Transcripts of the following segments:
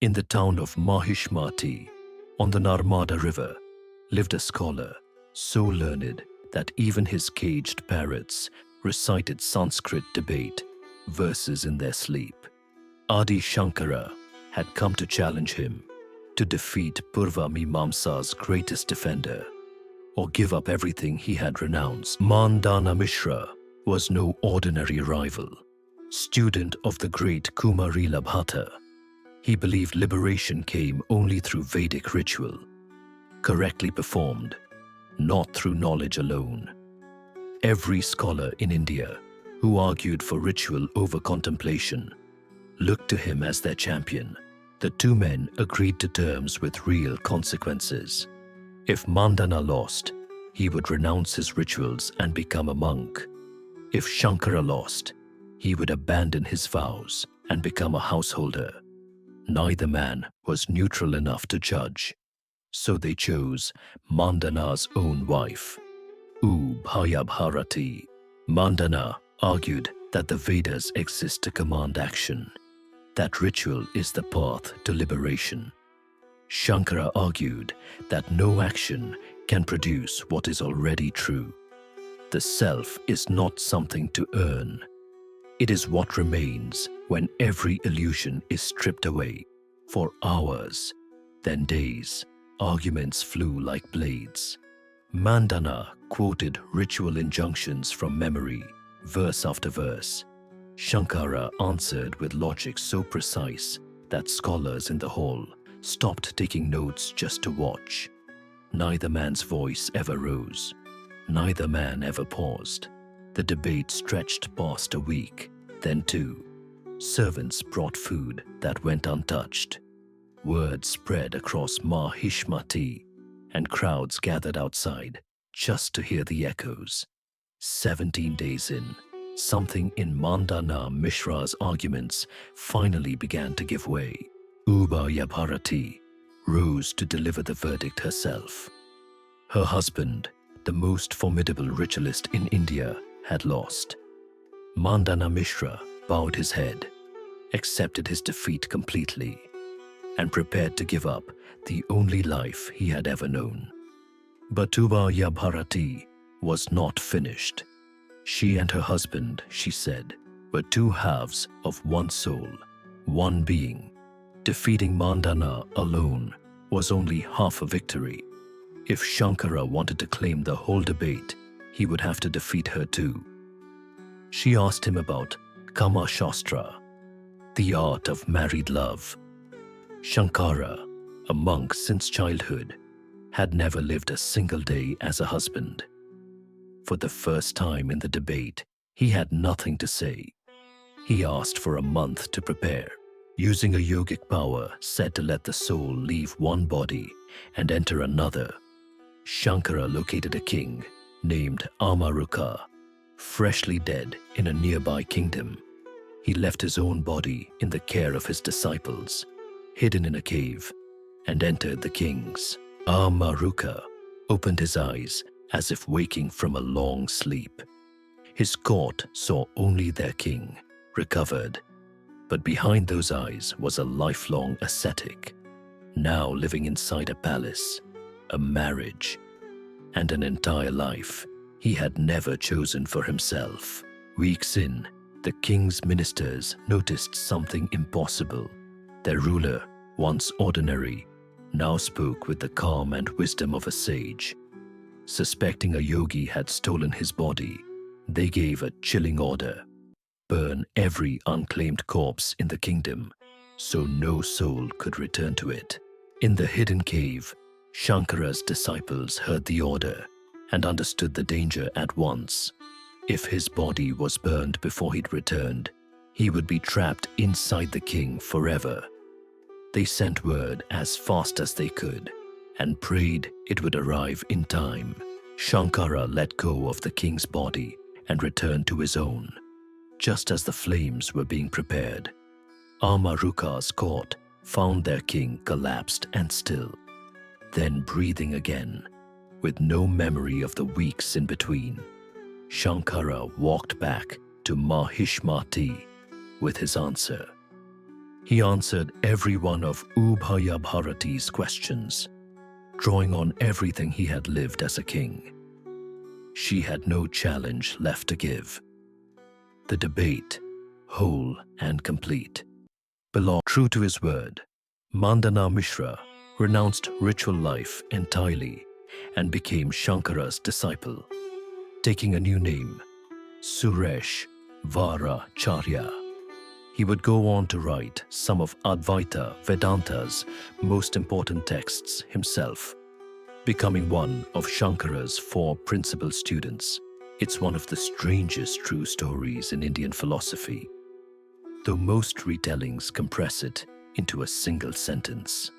In the town of Mahishmati, on the Narmada River, lived a scholar so learned that even his caged parrots recited Sanskrit debate verses in their sleep. Adi Shankara had come to challenge him to defeat Purva Mimamsa's greatest defender, or give up everything he had renounced. Mandana Mishra was no ordinary rival. Student of the great Kumarila Bhatta, he believed liberation came only through Vedic ritual, correctly performed, not through knowledge alone. Every scholar in India who argued for ritual over contemplation looked to him as their champion. The two men agreed to terms with real consequences. If Mandana lost, he would renounce his rituals and become a monk. If Shankara lost, he would abandon his vows and become a householder. Neither man was neutral enough to judge, so they chose Mandana's own wife, Ubhaya Bharati. Mandana argued that the Vedas exist to command action, that ritual is the path to liberation. Shankara argued that no action can produce what is already true. The self is not something to earn. It is what remains when every illusion is stripped away. For hours, then days, arguments flew like blades. Mandana quoted ritual injunctions from memory, verse after verse. Shankara answered with logic so precise that scholars in the hall stopped taking notes just to watch. Neither man's voice ever rose. Neither man ever paused. The debate stretched past a week, then two. Servants brought food that went untouched. Word spread across Mahishmati, and crowds gathered outside just to hear the echoes. 17 days in, something in Mandana Mishra's arguments finally began to give way. Ubhaya Bharati rose to deliver the verdict herself. Her husband, the most formidable ritualist in India, had lost. Mandana Mishra bowed his head, accepted his defeat completely, and prepared to give up the only life he had ever known. But Ubhaya Bharati was not finished. She and her husband, she said, were two halves of one soul, one being. Defeating Mandana alone was only half a victory. If Shankara wanted to claim the whole debate, he would have to defeat her too. She asked him about Kama Shastra, the art of married love. Shankara, a monk since childhood, had never lived a single day as a husband. For the first time in the debate, he had nothing to say. He asked for a month to prepare, using a yogic power said to let the soul leave one body and enter another. Shankara located a king named Amaruka, freshly dead in a nearby kingdom. He left his own body in the care of his disciples, hidden in a cave, and entered the king's. Amaruka opened his eyes as if waking from a long sleep. His court saw only their king, recovered, but behind those eyes was a lifelong ascetic, now living inside a palace, a marriage, and an entire life he had never chosen for himself. Weeks in, the king's ministers noticed something impossible. Their ruler, once ordinary, now spoke with the calm and wisdom of a sage. Suspecting a yogi had stolen his body, they gave a chilling order: burn every unclaimed corpse in the kingdom, so no soul could return to it. In the hidden cave, Shankara's disciples heard the order and understood the danger at once. If his body was burned before he'd returned, he would be trapped inside the king forever. They sent word as fast as they could and prayed it would arrive in time. Shankara let go of the king's body and returned to his own. Just as the flames were being prepared, Amaruka's court found their king collapsed and still, then breathing again, with no memory of the weeks in between. Shankara walked back to Mahishmati with his answer. He answered every one of Ubhaya Bharati's questions, drawing on everything he had lived as a king. She had no challenge left to give. The debate, whole and complete, belonged. True to his word, Mandana Mishra renounced ritual life entirely and became Shankara's disciple, taking a new name, Sureshvaracharya. He would go on to write some of Advaita Vedanta's most important texts himself, becoming one of Shankara's 4 principal students. It's one of the strangest true stories in Indian philosophy, though most retellings compress it into a single sentence.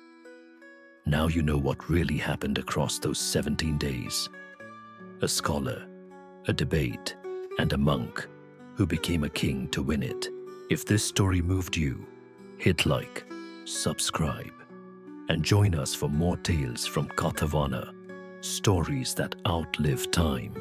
Now you know what really happened across those 17 days. A scholar, a debate, and a monk who became a king to win it. If this story moved you, hit like, subscribe, and join us for more tales from Kathavana, stories that outlive time.